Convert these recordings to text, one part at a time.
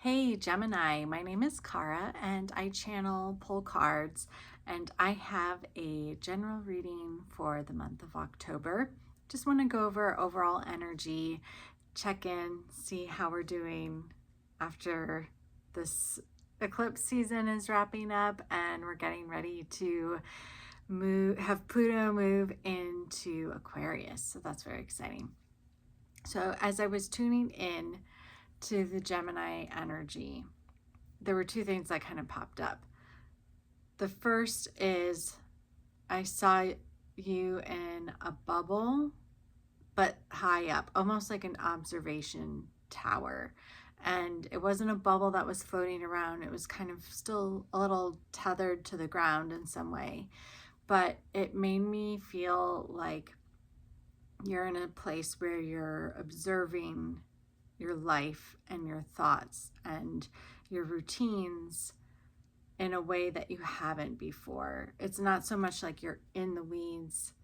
Hey Gemini, my name is Cara and I channel pull cards, and I have a general reading for the month of October. Just want to go over overall energy, check in, see how we're doing after this eclipse season is wrapping up and we're getting ready to have Pluto move into Aquarius. So that's very exciting. So as I was tuning in to the Gemini energy, there were two things that kind of popped up. The first is I saw you in a bubble, but high up, almost like an observation tower. And it wasn't a bubble that was floating around. It was kind of still a little tethered to the ground in some way. But it made me feel like you're in a place where you're observing your life and your thoughts and your routines in a way that you haven't before. It's not so much like you're in the weeds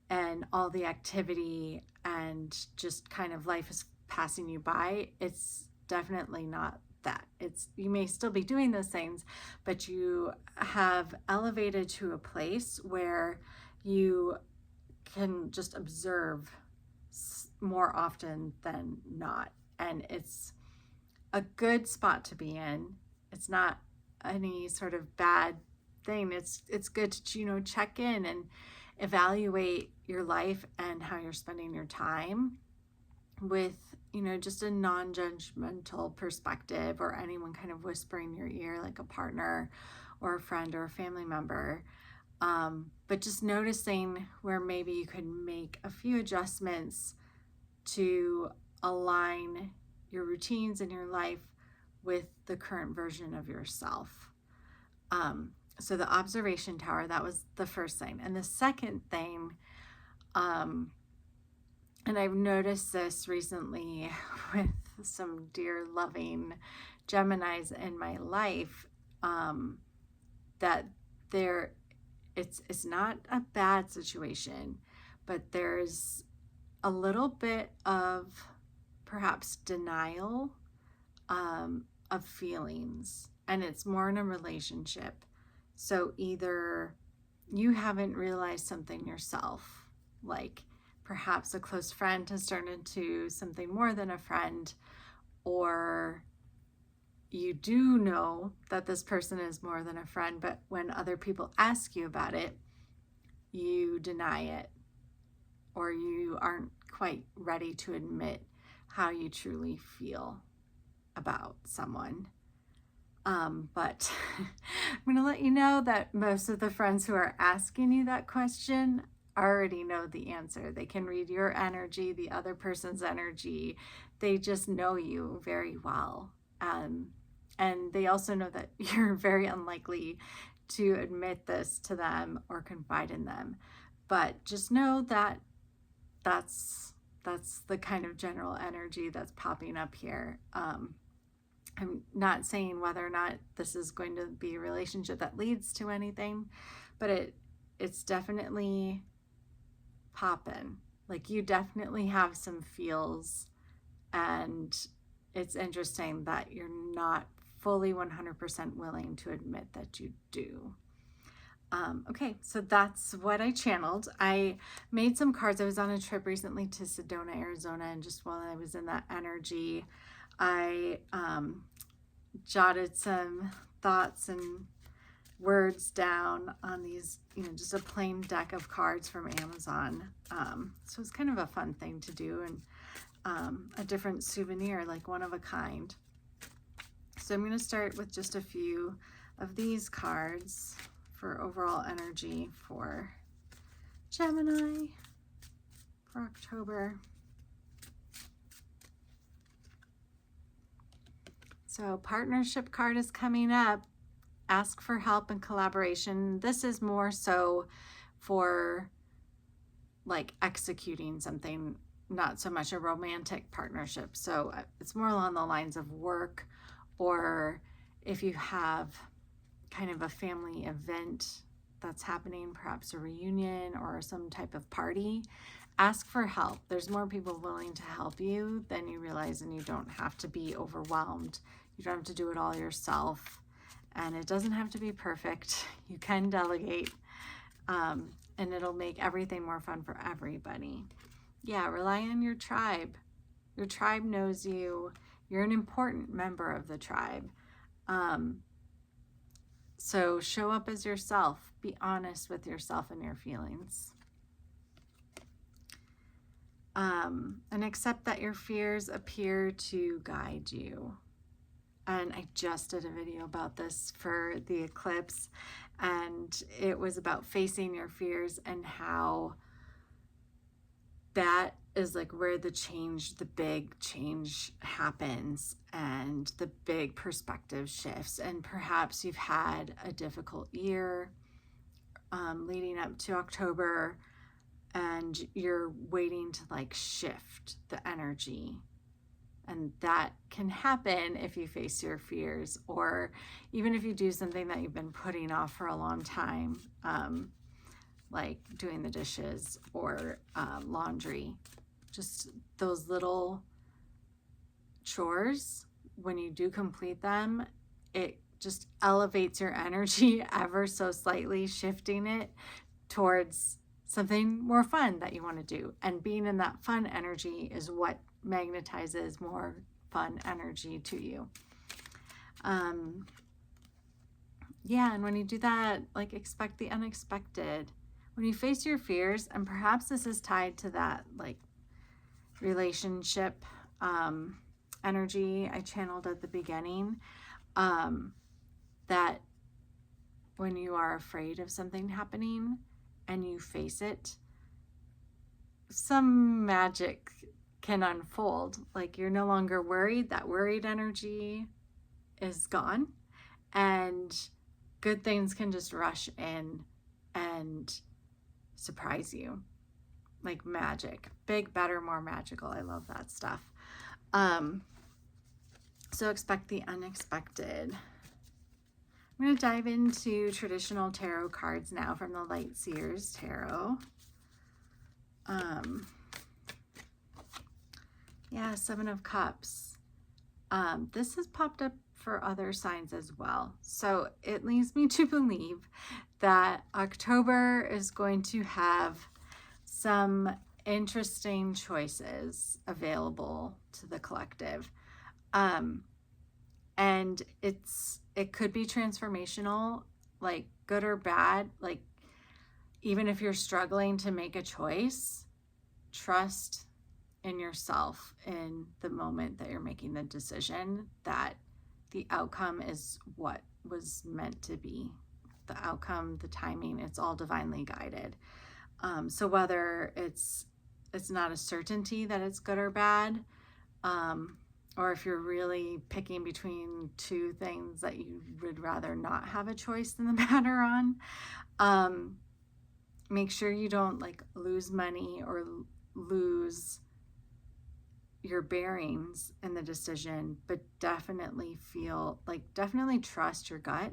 and all the activity and just kind of life is passing you by. It's definitely not that. You may still be doing those things, but you have elevated to a place where you can just observe more often than not. And it's a good spot to be in. It's not any sort of bad thing. It's good to, check in and evaluate your life and how you're spending your time with, just a non-judgmental perspective, or anyone kind of whispering in your ear, like a partner or a friend or a family member. But just noticing where maybe you could make a few adjustments to align your routines in your life with the current version of yourself. So the observation tower, that was the first thing. And the second thing, and I've noticed this recently with some dear loving Geminis in my life, that it's not a bad situation, but there's a little bit of perhaps denial of feelings, and it's more in a relationship. So either you haven't realized something yourself, like perhaps a close friend has turned into something more than a friend, or you do know that this person is more than a friend, but when other people ask you about it, you deny it, or you aren't quite ready to admit how you truly feel about someone. But I'm going to let you know that most of the friends who are asking you that question already know the answer. They can read your energy, the other person's energy. They just know you very well. And they also know that you're very unlikely to admit this to them or confide in them. But just know that that's the kind of general energy that's popping up here. I'm not saying whether or not this is going to be a relationship that leads to anything, but it's definitely popping. Like, you definitely have some feels, and it's interesting that you're not fully 100% willing to admit that you do. Okay, so that's what I channeled. I made some cards. I was on a trip recently to Sedona, Arizona, and just while I was in that energy, I jotted some thoughts and words down on these, just a plain deck of cards from Amazon. So it's kind of a fun thing to do, and a different souvenir, like one of a kind. So I'm going to start with just a few of these cards for overall energy for Gemini for October. So partnership card is coming up. Ask for help and collaboration. This is more so for like executing something, not so much a romantic partnership. So it's more along the lines of work, or if you have kind of a family event that's happening, perhaps a reunion or some type of party, ask for help. There's more people willing to help you than you realize, and you don't have to be overwhelmed. You don't have to do it all yourself, and it doesn't have to be perfect. You can delegate, and it'll make everything more fun for everybody. Yeah, rely on your tribe. Your tribe knows you. You're an important member of the tribe. So show up as yourself. Be honest with yourself and your feelings. And accept that your fears appear to guide you. And I just did a video about this for the eclipse, and it was about facing your fears and how that is like where the big change happens, and the big perspective shifts. And perhaps you've had a difficult year leading up to October, and you're waiting to like shift the energy. And that can happen if you face your fears, or even if you do something that you've been putting off for a long time, like doing the dishes or laundry. Just those little chores, when you do complete them, it just elevates your energy ever so slightly, shifting it towards something more fun that you want to do. And being in that fun energy is what magnetizes more fun energy to you. Yeah, and when you do that, like, expect the unexpected. When you face your fears, and perhaps this is tied to that like relationship energy I channeled at the beginning, that when you are afraid of something happening and you face it, some magic can unfold. Like, you're no longer worried. That worried energy is gone, and good things can just rush in and surprise you, like magic. Big, better, more magical. I love that stuff. So expect the unexpected. I'm going to dive into traditional tarot cards now from the Light Seers Tarot. Yeah, Seven of Cups. This has popped up for other signs as well. So it leads me to believe that October is going to have some interesting choices available to the collective. And it could be transformational, like good or bad. Like, even if you're struggling to make a choice, trust in yourself in the moment that you're making the decision, that the outcome is what was meant to be. The outcome, the timing, it's all divinely guided. So whether it's not a certainty that it's good or bad, or if you're really picking between two things that you would rather not have a choice in the matter on, make sure you don't like lose money or lose your bearings in the decision, but definitely trust your gut,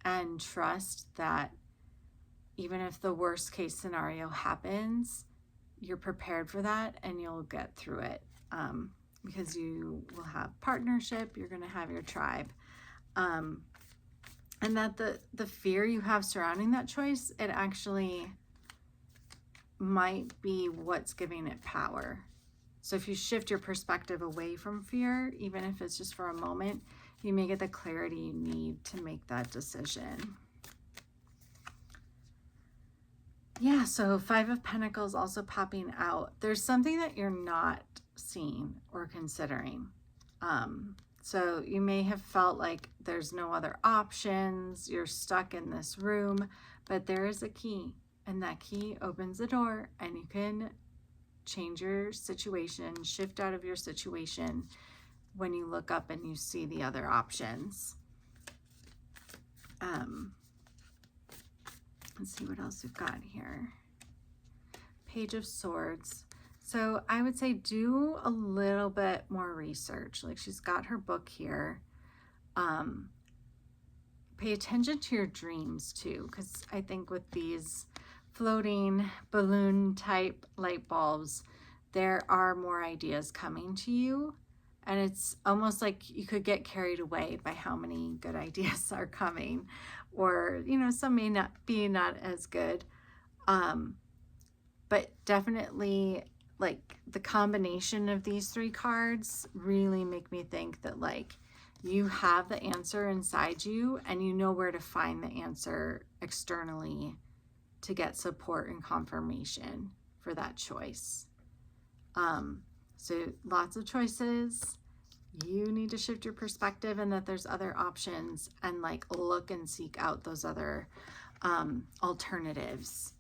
and trust that even if the worst case scenario happens, you're prepared for that and you'll get through it, because you will have partnership, you're going to have your tribe, and that the fear you have surrounding that choice, it actually might be what's giving it power. So if you shift your perspective away from fear, even if it's just for a moment, you may get the clarity you need to make that decision. Yeah, so Five of Pentacles also popping out. There's something that you're not seeing or considering. So you may have felt like there's no other options, you're stuck in this room, but there is a key, and that key opens the door, and you can change your situation, shift out of your situation when you look up and you see the other options. Let's see what else we've got here. Page of Swords. So I would say do a little bit more research. Like, she's got her book here. Pay attention to your dreams too, because I think with these floating balloon type light bulbs, there are more ideas coming to you. And it's almost like you could get carried away by how many good ideas are coming, or, you know, some may not be not as good. But definitely, like, the combination of these three cards really make me think that, like, you have the answer inside you and you know where to find the answer externally to get support and confirmation for that choice. So lots of choices. You need to shift your perspective and that there's other options, and like look and seek out those other alternatives.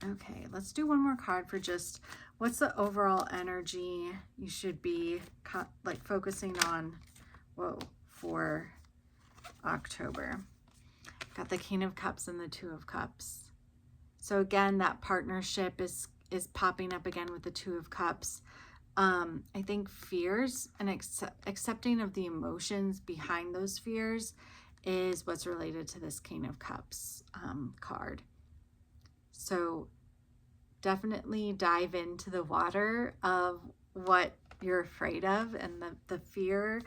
Okay, let's do one more card for just what's the overall energy you should be like focusing on, for October. Got the King of Cups and the Two of Cups. So again, that partnership is popping up again with the Two of Cups. I think fears and accepting of the emotions behind those fears is what's related to this King of Cups card. So definitely dive into the water of what you're afraid of and the fear,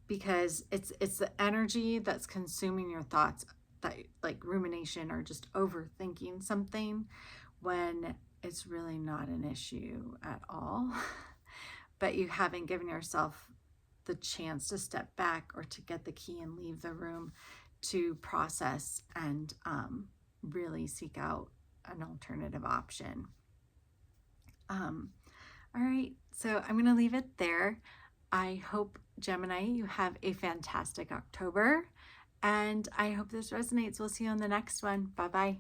because it's the energy that's consuming your thoughts, that like rumination or just overthinking something when it's really not an issue at all. But you haven't given yourself the chance to step back or to get the key and leave the room to process and really seek out an alternative option. All right, so I'm going to leave it there. I hope, Gemini, you have a fantastic October, and I hope this resonates. We'll see you on the next one. Bye-bye.